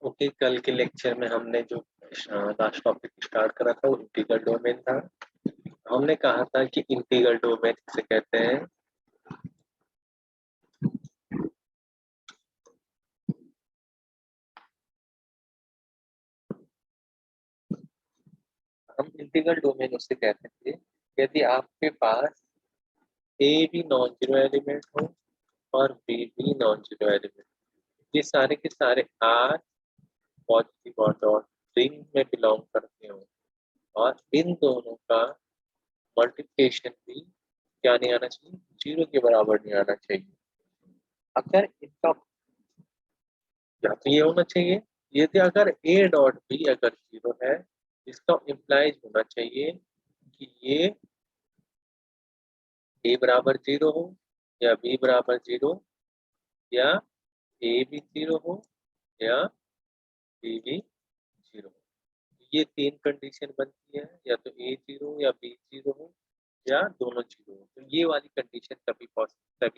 Okay, कल के lecture में हमने जो लास्ट टॉपिक स्टार्ट करा था वो इंटीग्रल डोमेन था। हमने कहा था कि इंटीग्रल डोमेन किसे कहते हैं। हम इंटीग्रल डोमेन उसे कहते थे यदि आपके पास ए भी नॉन जीरो एलिमेंट हो और बी भी नॉन जीरो एलिमेंट, ये सारे के सारे आर पॉजिटिव और डॉट रिंग में बिलोंग करते हो और इन दोनों का मल्टीप्लिकेशन भी क्या नहीं आना चाहिए, जीरो के बराबर नहीं आना चाहिए। अगर इनका या तो ये होना चाहिए, यदि अगर ए डॉट बी अगर जीरो है, इसका इम्प्लाइज होना चाहिए कि ये ए बराबर जीरो हो या बी बराबर जीरो या ए भी जीरो हो या बी भी जीरो हो। ये तीन कंडीशन बनती है, या तो ए जीरो या बी जीरो हो या दोनों जीरो हो। तो ये वाली कंडीशन तभी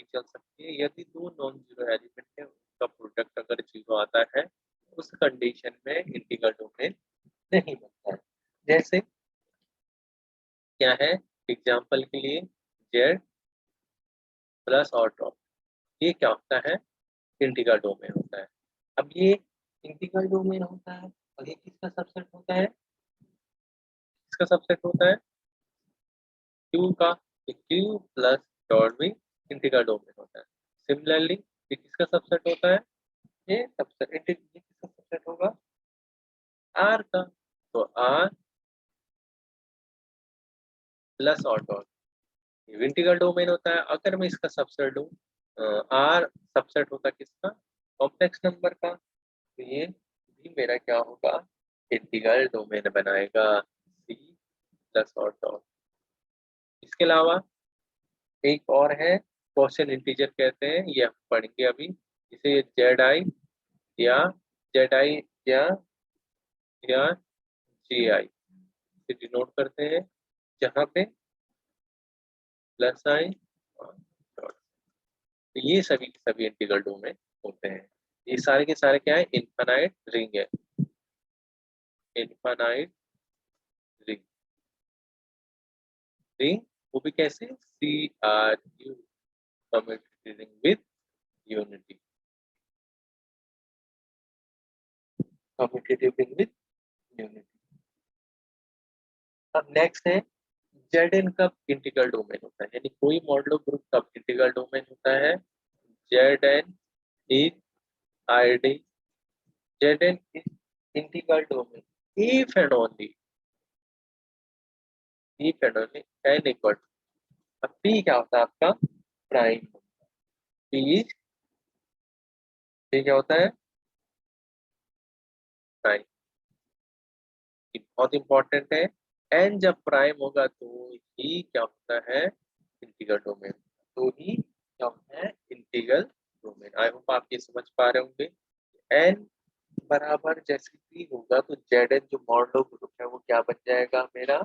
चल सकती है यदि दो नॉन जीरो एलिमेंट है, उनका प्रोडक्ट अगर जीरो आता है, उस कंडीशन में इंटीग्रल डोमेन नहीं बनता है। जैसे क्या है, एग्जाम्पल के लिए जेड प्लस और डॉट, ये क्या होता है, इंटीग्रल डोमेन होता है। अब ये इंटीग्रल डोमेन होता है और ये किसका सबसेट होता है, किसका सबसेट होता है, क्यू का। क्यू प्लस डॉट भी इंटीग्रल डोमेन होता है। सिमिलरली ये किसका सबसेट होता है, ये सबसेट, ये किसका सबसेट होगा, आर का। तो आर प्लस और डॉट ये इंटीग्रल डोमेन होता है। अगर मैं इसका सबसेट लूं, आर सबसेट होता है किसका, कॉम्प्लेक्स नंबर का, तो ये भी मेरा क्या होगा, इंटीग्रल डोमेन बनाएगा, सी प्लस और डॉट। इसके अलावा एक और है, क्वेश्चन इंटीजर कहते हैं, ये हम पढ़ेंगे अभी। इसे जेड आई या जेड आई या जी आई से डिनोट करते हैं, जहाँ पे प्लस आई और डॉट। तो ये सभी के सभी इंटीग्रल डोमेन होते हैं। ये सारे के सारे क्या है, इनफाइनाइट रिंग है, इनफाइनाइट रिंग। रिंग वो भी कैसे, C R U, commutative ring with unity, commutative ring with unity. अब नेक्स्ट है, जेड एन कब इंटीग्रल डोमेन होता है, यानी कोई मॉडलो ग्रुप कब इंटीग्रल डोमेन होता है, Z N is ID, Z N is integral domain if and only, if and only N equal. अब पी क्या होता है आपका, प्राइम। पी इज, पी क्या होता है, प्राइम। बहुत इंपॉर्टेंट है। एन जब प्राइम होगा तो ही क्या होता है, इंटीग्रल डोमेन, तो ही क्या होता है, इंटीग्रल डोमेन। आई होप आप ये समझ पा रहे होंगे। एन बराबर जैसे भी होगा तो जेड एन जो मॉडलो ग्रुप है वो क्या बन जाएगा मेरा,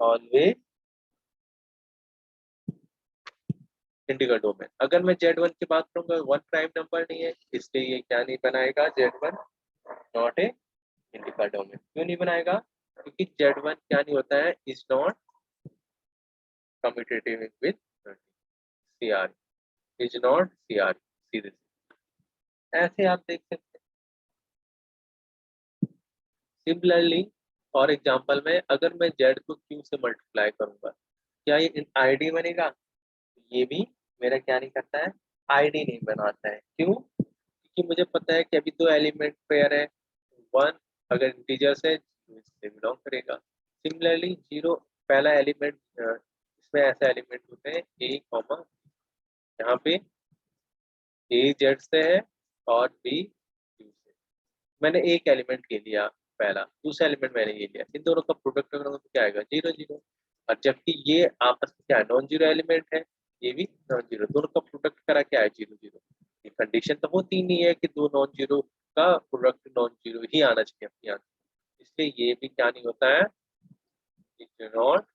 ऑलवेज इंटीग्रल डोमेन। अगर मैं जेड वन की बात करूंगा, वन प्राइम नंबर नहीं है, इसलिए ये क्या नहीं बनाएगा, Z one not a integral domain. क्यों नहीं बनाएगा, क्योंकि जेड वन क्या नहीं होता है, is not commutative with C R, is not C R, सीधे ऐसे आप देख सकते हैं। सिमिलरली फॉर एग्जाम्पल में अगर मैं जेड को क्यू से मल्टीप्लाई करूंगा, क्या ये आईडी बनेगा, ये भी मेरा क्या नहीं करता है, आईडी नहीं बनाता है। क्यों, क्योंकि मुझे पता है कि अभी दो एलिमेंट पेयर है, वन अगर इंटीजर्स है तो इससे बिलोंग करेगा। सिमिलरली जीरो पहला एलिमेंट, इसमें ऐसे एलिमेंट होते हैं ए कॉमा, यहाँ पे ए जेड से है और बी क्यू से। मैंने एक एलिमेंट ले लिया पहला, दूसरा एलिमेंट मैंने ये लिया, इन दोनों का प्रोडक्ट अगर तो क्या आएगा, जीरो जीरो। और जबकि ये आपस में क्या है, नॉन जीरो एलिमेंट है, ये भी नॉन जीरो, दोनों का प्रोडक्ट करा क्या है, जीरो जीरो। ये कंडीशन तो होती नहीं है कि दो नॉन जीरो का प्रोडक्ट नॉन जीरो ही आना चाहिए अपने यहाँ, इसलिए ये भी क्या नहीं होता है, नॉट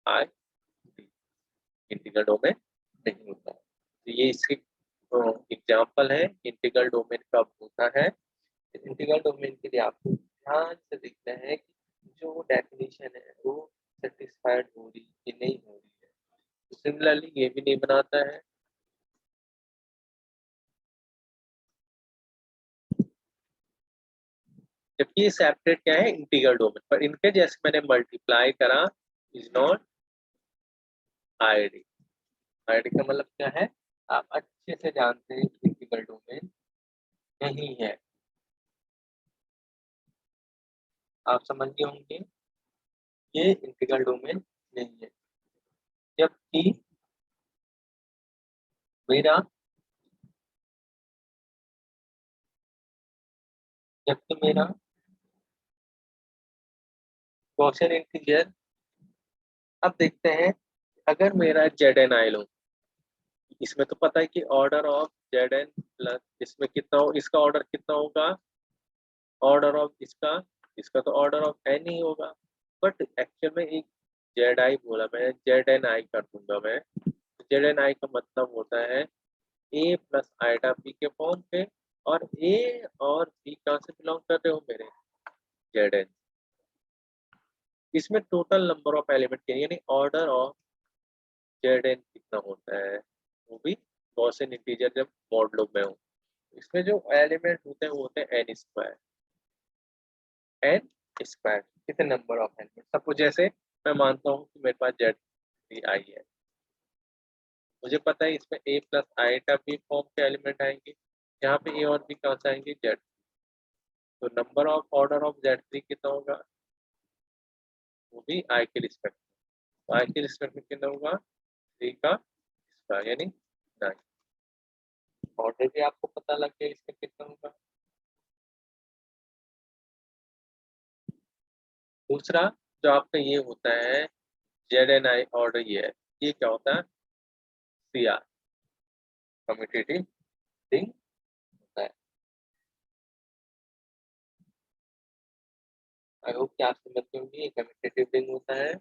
आई इंटीग्रल डोमेन नहीं होता है। तो ये इसके एग्जाम्पल है इंटीग्रल डोमेन कब होता है। इंटीग्रल डोमेन के लिए आपको ध्यान से देखना है कि जो डेफिनेशन है वो सेटिस्फाइड हो रही कि नहीं हो रही है। तो सिमिलरली ये भी नहीं बनाता है। जबकि ये सेपरेट क्या है इंटीग्रल डोमेन, पर इनके जैसे मैंने मल्टीप्लाई करा इज नॉट आईडी। आईडी का मतलब क्या है, आप अच्छे से जानते हैं कि इंटीग्रल डोमेन नहीं है, आप समझ गए होंगे ये इंटीग्रल डोमेन नहीं है। जबकि मेरा जबकि मेरा गॉसियन इंटीजर, अब देखते हैं अगर मेरा जेड एन आई लो, इसमें तो पता है कि order of Z N plus इसमें कितना हो, इसका ऑर्डर कितना होगा, ऑर्डर ऑफ इसका तो ऑर्डर ऑफ एन ही होगा। बट एक्चुअल में एक जेड आई बोला, मैं जेड एन आई कर दूंगा मैं। जेड एन आई का मतलब होता है ए प्लस आइटा बी के फॉर्म पे, और ए और बी कहाँ से बिलोंग कर रहे हो मेरे, जेड एन। इसमें टोटल नंबर ऑफ एलिमेंट के यानी ऑर्डर ऑफ जेड एन कितना होता है, वो भी गॉसियन इंटीजर जब मॉडलो में हो। इसमें जो एलिमेंट होते हैं वो होते हैं एन स्क्वायर। एन स्क्वायर कितने नंबर ऑफ एलिमेंट, सपोज जैसे मैं मानता हूँ कि मेरे पास जेड बी आई है, मुझे पता है इसमें ए प्लस आईटा बी फॉर्म के एलिमेंट आएंगे, यहाँ पे ए और बी कहाँ से आएंगे, जेड। तो number of order of Z three कितना होगा, वो भी आई के रिस्पेक्ट, तो आई के रिस्पेक्ट में कितना होगा, थ्री का स्क्वायर यानी 9। ऑर्डर भी आपको पता लग गया इसमें कितना होगा। दूसरा जो आपका ये होता है जेड एन आई ऑर्डर, ये क्या होता है, सी आर कम्यूटेटिव रिंग होता है। आई होप कि आप समझते होंगे ये कम्यूटेटिव रिंग होता है।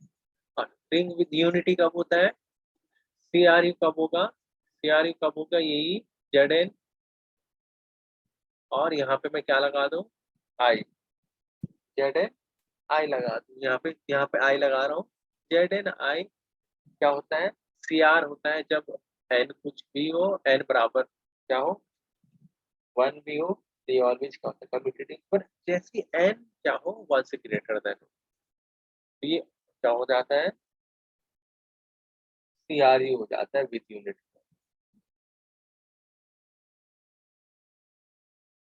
और रिंग विद यूनिटी कब होता है, सी आर यू कब होगा, सी आर यू कब होगा, यही जेड एन, और यहाँ पे मैं क्या लगा दूं, आई, जेड एन आई लगा दूं, यहाँ पे आई लगा रहा हूँ। जेड एन आई क्या होता है, सी आर होता है जब एन कुछ भी हो, एन बराबर क्या हो, वन भी हो, तो ये ऑलवेज क्या होता है कम्यूटेटिव। पर जैसे एन क्या हो, वन से ग्रेटर देन हो, तो ये क्या हो जाता है, सी आर यू हो जाता है विद यूनिट।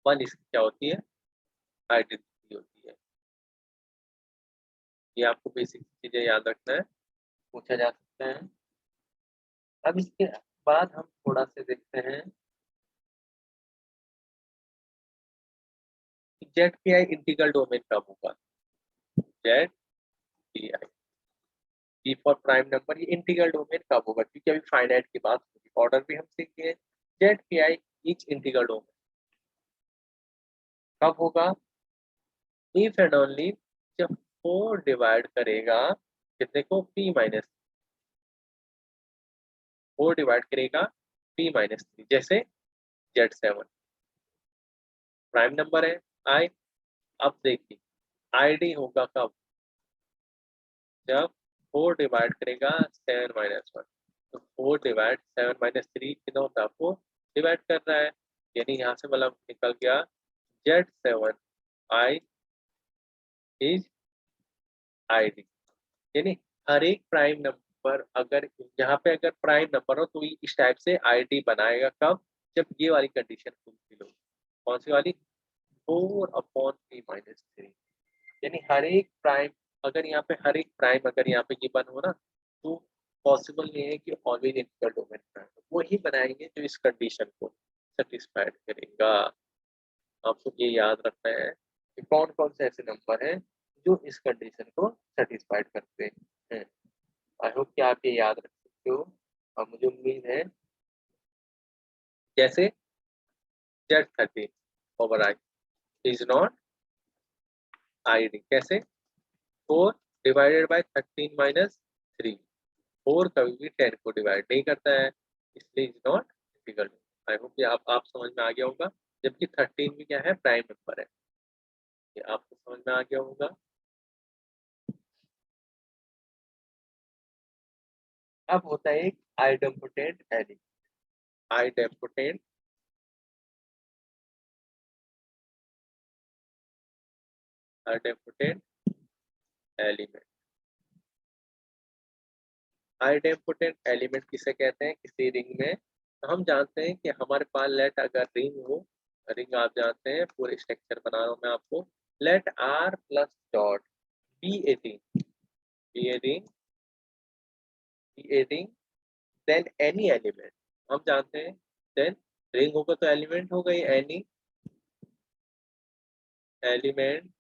वन इसकी क्या होती है, आइडेंटिटी होती है। ये आपको बेसिक चीजें याद रखना है, पूछा जा सकता है। अब इसके बाद हम थोड़ा से देखते हैं Z P I integral domain कब होगा, Z P I, P for prime number, ये इंटीग्रल डोमेन कब होगा, क्योंकि अभी फाइनाइट की बात होगी, ऑर्डर भी हम सीखे। Z P I each integral domain कब होगा, इफ एंड ओनली जब फोर डिवाइड करेगा कितने को, पी माइनस, फोर डिवाइड करेगा पी माइनस थ्री। जैसे जेड सेवन प्राइम नंबर है आई, अब देखिए आईडी होगा कब, जब फोर डिवाइड करेगा सेवन माइनस वन। तो four divide seven minus three कितना होता है, फोर डिवाइड कर रहा है, यानी यहाँ से मतलब निकल गया Z seven I is ID. यानी हर एक प्राइम नंबर अगर यहाँ पे अगर प्राइम नंबर हो तो ये इस टाइप से आईडी बनाएगा कब, जब ये वाली कंडीशन फुलफिल हो। कौन सी वाली, four upon P minus three. यानी हर एक प्राइम, अगर यहाँ पे हर एक प्राइम अगर यहाँ पे गिवन हो ना, तो पॉसिबल नहीं है कि ऑलवेज इंटीग्रल डोमेन प्राइम, वो ही बनाएंगे जो इस कंडीशन को सेटिस्फाइड करेगा। आपको ये याद रखना है कि कौन कौन से ऐसे नंबर हैं जो इस कंडीशन को सेटिस्फाइड करते हैं। आई होप कि आप ये याद रख सकते हो, और मुझे उम्मीद है जैसे z thirteen over I is not ID, कैसे, four divided by thirteen minus three, four कभी भी टेन को डिवाइड नहीं करता है, इसलिए is not integral. I hope ये आप समझ में आ गया होगा, जबकि 13 भी क्या है, प्राइम नंबर है। ये आपको समझ में आ गया होगा। अब होता है एक idempotent element. Idempotent idempotent element. Idempotent element किसे कहते हैं किसी रिंग में? तो हम जानते हैं कि हमारे पास लेट अगर रिंग हो, रिंग आप जानते हैं, पूरे स्ट्रक्चर बना रहा हूं मैं आपको। Let R plus dot be a ring, be a ring, be a ring, then any element. हम जानते हैं देन रिंग होगा तो एलिमेंट हो गई, एनी एलिमेंट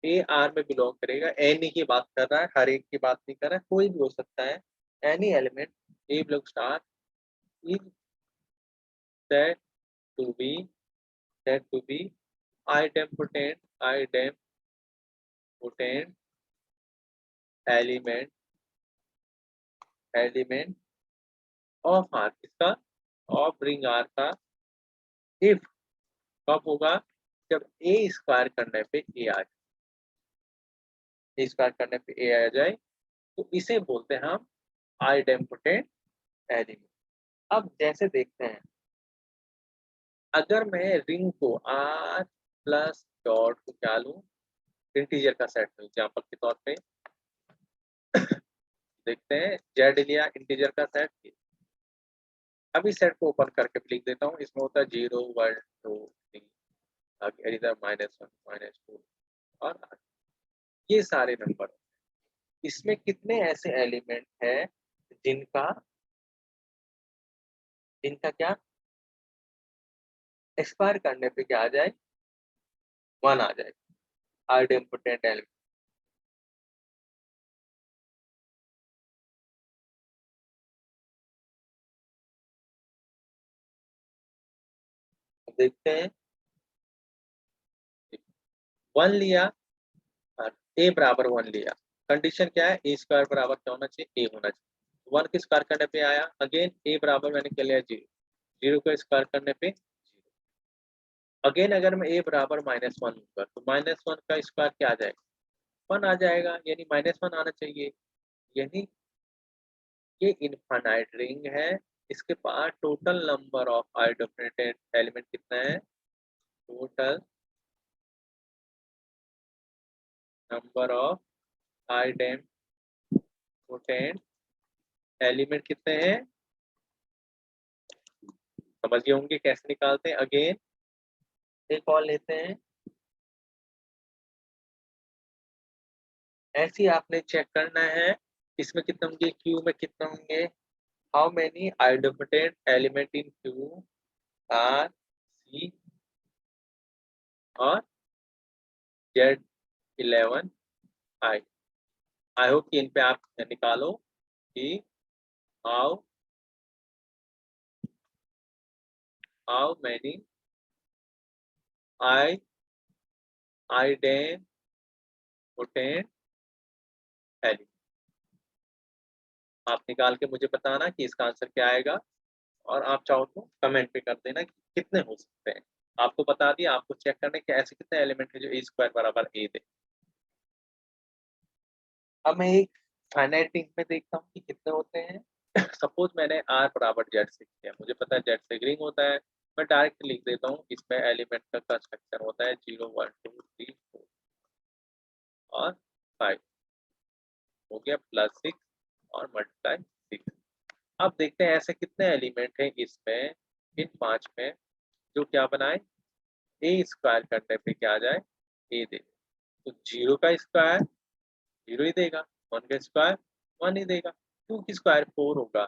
ए आर में बिलोंग करेगा। एनी की बात कर रहा है, हर एक की बात नहीं कर रहा है, कोई भी हो सकता है। Any element A belong star is said to be said to be idempotent element element of R, किसका? ऑफ रिंग आर का। इफ कब होगा? जब ए स्क्वायर करने पे ए आ जाए, ए स्क्वायर करने पे ए आ जाए, तो इसे बोलते हैं हम आइडेम्पोटेंट एलिमेंट। अब जैसे देखते हैं, अगर मैं रिंग को आर प्लस डॉट को क्या लूं, इंटीजर का सेट लूं, एग्जाम्पल के तौर पे देखते हैं, जेड लिया इंटीजर का सेट। अभी सेट को ओपन करके लिख देता हूँ। इसमें होता है 0 1 2 3, आगे इधर -1 -2 और ये सारे नंबर। इसमें कितने ऐसे एलिमेंट हैं जिनका जिनका क्या एक्सपायर करने पे क्या आ जाए, 1 आ जाए, आइडेम्पोटेंट एलिमेंट। देखते हैं, 1 लिया और ए बराबर 1 लिया। कंडीशन क्या है? ए स्क्वायर बराबर क्या होना चाहिए? ए होना चाहिए। 1 के स्क्वायर करने पे आया, अगेन ए बराबर मैंने क्या लिया? 0। 0 को स्क्वायर करने पे 0। अगेन अगर मैं ए बराबर -1 लूंगा तो -1 का स्क्वायर क्या आ जाएगा? 1 आ जाएगा, यानी -1 आना चाहिए। यानी ये इनफाइनाइट रिंग है। इसके पास total number of idempotent element कितना है? Total number of idempotent element कितने हैं? समझ गए होंगे कैसे निकालते हैं। अगेन एक और लेते हैं, ऐसे ही आपने चेक करना है। इसमें कितने होंगे? क्यू में कितने होंगे? How many idempotent element in Q are C और Z11 आई। आई होप कि इन पे आप निकालो कि how how many I idempotent element. आप निकाल के मुझे बताना कि इसका आंसर क्या आएगा, और आप चाहो तो कमेंट पे कर देना कि कितने हो सकते हैं। आपको बता दिया, आपको चेक करने के ऐसे कितने एलिमेंट है जो ए स्क्वायर बराबर ए दे। अब मैं एक फाइनाइट रिंग में देखता हूँ कि कितने होते हैं। सपोज मैंने आर बराबर जेड से किया, मुझे पता है जेड से रिंग होता है। मैं डायरेक्ट लिख देता हूँ, इसमें एलिमेंट का स्ट्रक्चर होता है 0 1 2 3 4 और 5, हो गया +6 और मल्टीप्लाई 6। अब देखते हैं ऐसे कितने एलिमेंट हैं इसमें, इन 5 में, जो क्या बनाए, ए स्क्वायर करने पे क्या आ जाए? ए दे। तो 0 का स्क्वायर 0 ही देगा, 1 का स्क्वायर 1 ही देगा, 2 की स्क्वायर 4 होगा,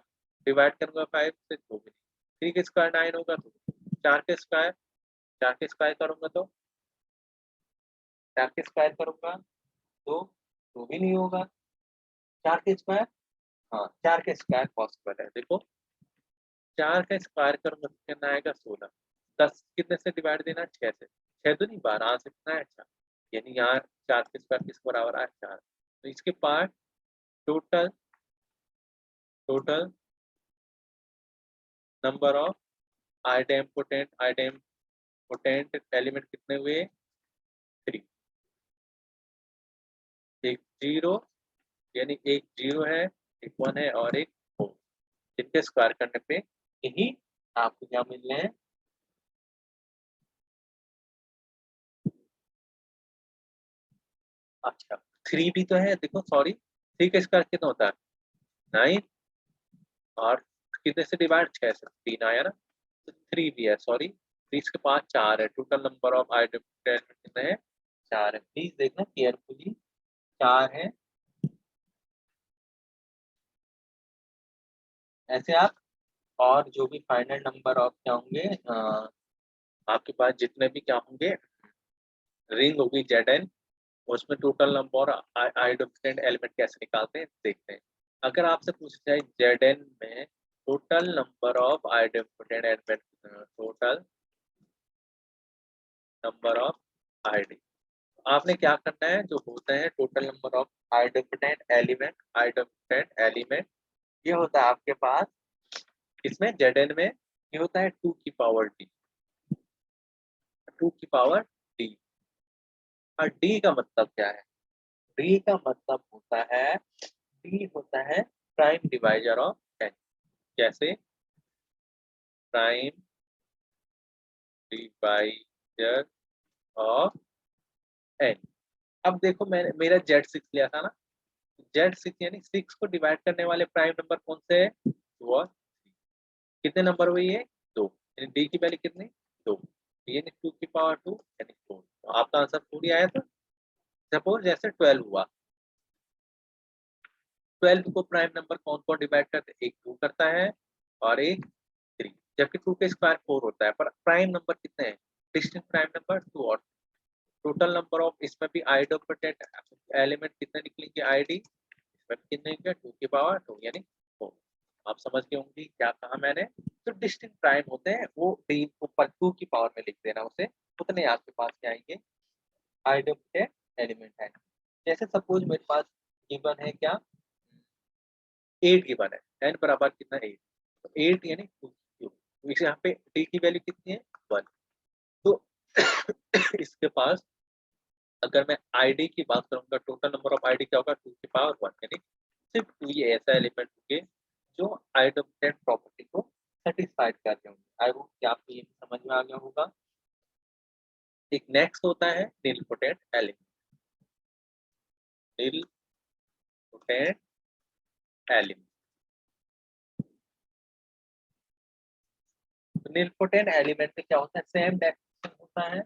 डिवाइड करूंगा 5 से तो भी नहीं, 3 का स्क्वायर 9 होगा, तो 4 के स्क्वायर करूंगा तो 4 के स्क्वायर करूंगा तो भी नहीं होगा। 4 के स्क्वायर, हाँ 4 के स्क्वायर पॉसिबल है। देखो 4 का स्क्वायर करूंगा तो कितना आएगा? 16। 10 कितने से डिवाइड देना? 6 से। 6 तो नहीं 12 से कितना है? 4। यानी यहाँ 4 के स्क्वायर किसके बराबर आया? 4। तो इसके पास total total number of idempotent element कितने हुए? 3। एक जीरो, यानी एक जीरो है, एक 1 है और एक 4, जिनके स्क्वायर करने पे यही आपको क्या मिल रहे हैं? अच्छा 3 भी तो है, देखो सॉरी 3 का स्क्वायर कितना होता है? 9, और कितने से डिवाइड? 6 से, 3 आया ना, तो 3 भी है, सॉरी 3 के पास 4 है। टोटल नंबर ऑफ आइडेम्पोटेंट कितने हैं? 4 है। प्लीज देखना केयरफुली, 4 है। ऐसे आप और जो भी फाइनल नंबर ऑफ क्या होंगे, आपके पास जितने भी क्या होंगे, रिंग होगी Zn, उसमें टोटल नंबर आइडेंटिफाइड एलिमेंट कैसे निकालते हैं देखते हैं। अगर आपसे पूछा जाए Zn में total number of identified element, total number of ID, आपने क्या करना है, जो होता है total number of identified element ये होता है आपके पास, इसमें Zn में ये होता है 2 की पावर d, 2 की पावर d। और d का मतलब क्या है? d का मतलब होता है, d होता है प्राइम डिवाइजर ऑफ n। कैसे? Prime divisor of n। अब देखो मैंने मेरा Z6 लिया था ना, Z6 यानी 6 को डिवाइड करने वाले प्राइम नंबर कौन से है? 2 और 3। कितने नंबर हुए ये? 2, यानी d की वैल्यू कितनी? 2, यानी 2 की पावर 2 यानी 4। तो आपका आंसर 4 ही आया था। सपोज जैसे 12 हुआ, 12 को प्राइम नंबर कौन कौन डिवाइड करते हैं? एक 2 करता है और एक 3, जबकि 2 का स्क्वायर 4 होता है, पर प्राइम नंबर कितने हैं? डिस्टिंक्ट प्राइम नंबर 2 और टोटल नंबर ऑफ, इसमें भी आइडेंटिफाइड एलिमेंट कितने निकलेंगे? आईडी, इसमें भी कितने निकलेंगे? 2 की पावर 2 यानी 4। आप समझ गए होंगे क्या कहा मैंने। तो डिस्टिंक्ट प्राइम होते हैं वो डी ऊपर 2 की पावर में लिख देना उसे, उतने आपके पास क्या आएंगे? आइडेंटिफाइड एलिमेंट है। जैसे सपोज मेरे पास गिवन है क्या, 8 गिवन है, n बराबर कितना? 8, तो 8 यानी 2 क्यूब, तो इसे यहाँ पे d की वैल्यू कितनी है? 1। तो इसके पास अगर मैं आईडी की बात करूंगा, टोटल नंबर ऑफ आईडी क्या होगा? 2 की पावर 1, यानी सिर्फ 2 ये ऐसा एलिमेंट होंगे जो आइडेंटिफाइड प्रॉपर्टी को सेटिस्फाइड कर रहे होंगे। आई होप कि आपको ये समझ में आ गया होगा। एक नेक्स्ट होता है nilpotent element. Nilpotent element, nilpotent element में क्या होता है? सेम डेफिनेशन होता है,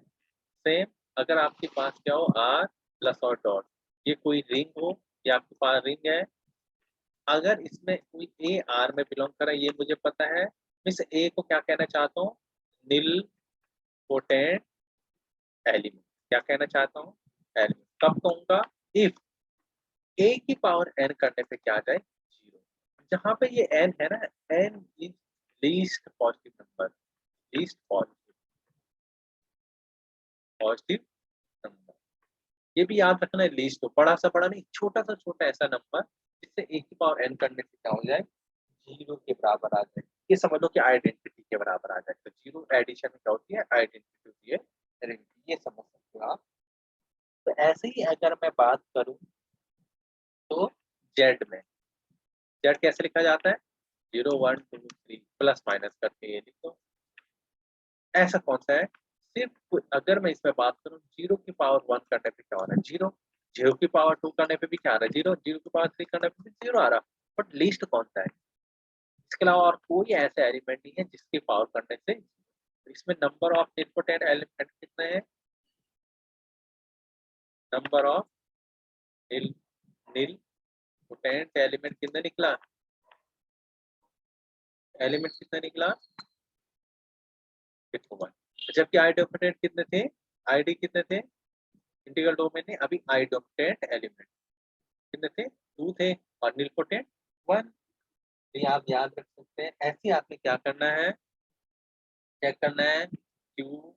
सेम। अगर आपके पास क्या हो, आर प्लस और डॉट, ये कोई रिंग हो, या आपके पास रिंग है, अगर इसमें कोई ए आर में बिलोंग कर रहा है, ये मुझे पता है, मैं इस ए को क्या कहना चाहता हूँ? नील पोटेंट एलिमेंट। क्या कहना चाहता हूँ? एलिमेंट। कब कहूंगा? इफ ए की पावर एन करने पे क्या आ जाए? 0। जहां पे ये एन है ना, N is least positive number, least positive number. ये भी याद रखना है, लीस्ट हो, बड़ा सा बड़ा नहीं, छोटा सा छोटा ऐसा नंबर जिससे ए की पावर एन करने से क्या हो जाए? 0 के बराबर आ जाए। ये समझ लो कि आइडेंटिटी के बराबर आ जाए। तो 0 एडिशन में क्या होती है? आइडेंटिटी होती है, आइडेंटिटी। ये समझ सकते हो आप। तो ऐसे ही अगर मैं बात करूं तो जेड में, जेड कैसे लिखा जाता है? 0 1 2 3 प्लस माइनस करके ये लिखो। ऐसा कौन सा है? सिर्फ अगर मैं इसमें बात करूं, 0 की पावर 1 करने पे क्या हो रहा है? 0। 0 की पावर 2 करने पे भी क्या आ रहा है? 0। 0 की पावर 3 करने पे भी 0 आ रहा। बट लीस्ट कौन सा है? इसके अलावा और कोई ऐसा एलिमेंट नहीं है जिसकी पावर करने से, इसमें नंबर ऑफ इम्पोर्टेंट एलिमेंट कितने हैं? Number of nil nilpotent element कितना निकला? एलिमेंट कितना निकला? देखो 1। जबकि आइडेंटिफाइड कितने थे? आईडी कितने थे? इंटीग्रल डोमेन में अभी आइडेंटिफाइड एलिमेंट कितने थे? 2 थे, और नील पोटेंट 1। ये आप याद रख सकते हैं। ऐसे ही आपने क्या करना है, चेक करना है क्यू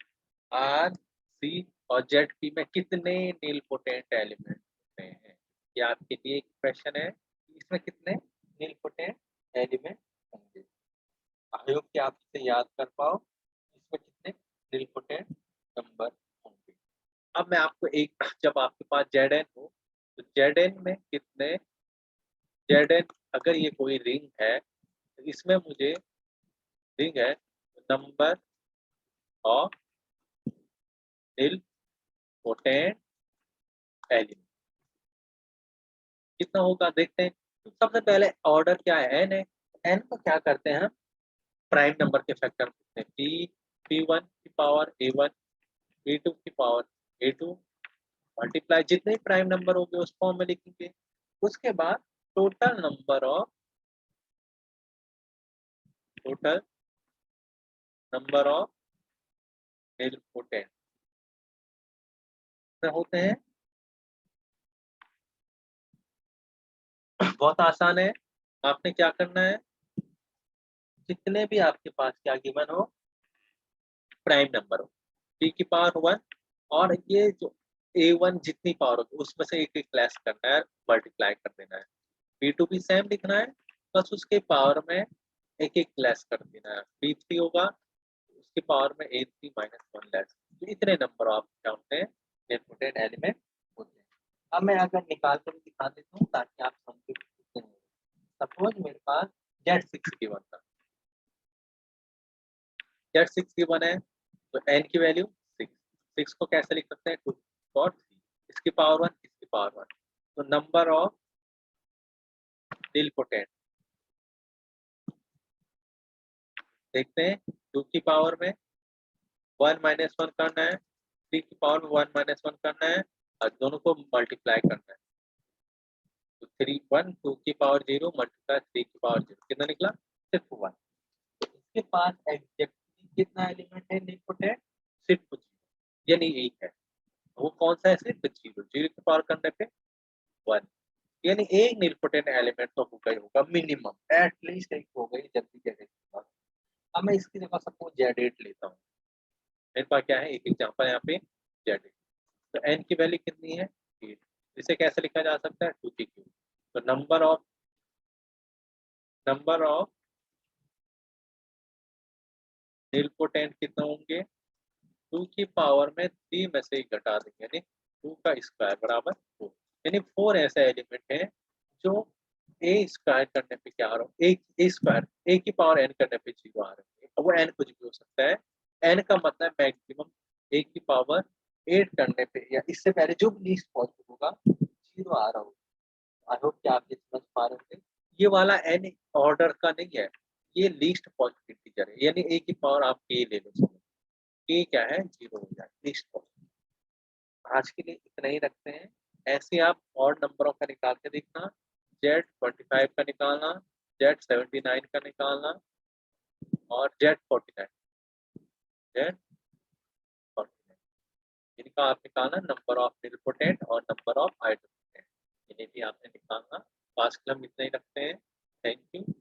आर सी और जेड पी में कितने नील पोटेंट एलिमेंट होते हैं। ये आपके लिए एक क्वेश्चन है कि इसमें कितने नील पोटेंट एलिमेंट होंगे। आई होप कि आप इसे याद कर पाओ। निलपोटेंट नंबर होंगे। अब मैं आपको एक, जब आपके पास Zn हो तो Zn में कितने, Zn अगर ये कोई रिंग है तो इसमें मुझे रिंग है नंबर ऑफ निलपोटेंट एलिमेंट कितना होगा देखते हैं। तो सबसे पहले ऑर्डर क्या है, n है, n को क्या करते हैं हम प्राइम नंबर के फैक्टर करते हैं, p1 की पावर a1 p2 की पावर a2 मल्टीप्लाई जितने प्राइम नंबर होंगे उस फॉर्म में लिखेंगे। उसके बाद टोटल नंबर ऑफ निलपोटेंट होते हैं। बहुत आसान है, आपने क्या करना है, जितने भी आपके पास क्या गिवन हो प्राइम नंबर हो, p की पावर 1 और ये जो a1 जितनी पावर होगी उसमें से एक एक लेस करना है, मल्टीप्लाई कर देना है। p2 भी सेम लिखना है, बस उसके पावर में एक एक लेस कर देना है। p3 होगा उसके पावर में a3 माइनस 1 लेस। तो इतने नंबर ऑफ क्या होते हैं, निलपोटेंट एलिमेंट होते हैं। अब मैं अगर निकाल कर दिखा देता हूँ ताकि आप समझे। सपोज मेरे पास Z6 गिवन था, Z6 गिवन है तो n की वैल्यू 6, 6 को कैसे लिख सकते हैं 2 और 3, इसकी पावर 1 इसकी पावर 1। तो नंबर ऑफ निलपोटेंट देखते हैं, 2 की पावर में 1 माइनस 1 करना है, 3 की पावर में 1 माइनस 1 करना है और दोनों को मल्टीप्लाई करना है। तो 3 1 2 की पावर 0 मल्टीप्लाई 3 की पावर 0 कितना निकला, सिर्फ 1। इसके पास एग्जैक्टली कितना एलिमेंट है निलपोटेंट, सिर्फ 0, यानी एक है। वो कौन सा है, सिर्फ 0, 0 की पावर करने पे 1, यानी एक निलपोटेंट एलिमेंट तो होगा ही होगा, मिनिमम एटलीस्ट एक हो गई जब भी Z8। अब मैं इसकी जगह सपोज Z8 लेता हूँ, मेरे पास क्या है एक एग्जांपल यहाँ पे Z8। तो n की वैल्यू कितनी है 8, इसे कैसे लिखा जा सकता है 2 की क्यूब। तो नंबर ऑफ निलपोटेंट कितने होंगे, 2 की पावर में 3 में से एक घटा देंगे यानी 2 का स्क्वायर बराबर 4, यानी 4 ऐसे एलिमेंट हैं जो a स्क्वायर करने पे क्या आ रहा है, एक a स्क्वायर a की पावर n करने पे 0 आ रहे हैं। अब वो n कुछ भी हो सकता है, n का मतलब मैक्सिमम a की पावर 8 करने पे या इससे पहले जो भी लीस्ट पॉसिबल होगा 0 आ रहा होगा। आई होप कि आप ये समझ पा रहे हैं। ये वाला n ऑर्डर का नहीं है, ये लीस्ट पॉसिबल इंटीजर है, यानी a की पावर आप k ले लो, k क्या है 0 हो जाए लीस्ट पॉसिबल। आज के लिए इतना ही रखते हैं। ऐसे आप और नंबरों का निकाल के देखना, Z25 का निकालना, Z79 का निकालना और Z49 इनका आप निकालना नंबर ऑफ निलपोटेंट और नंबर ऑफ आइडोपोटेंट, इन्हें भी आपने निकालना। आज के लिए हम इतना ही रखते हैं। Thank you.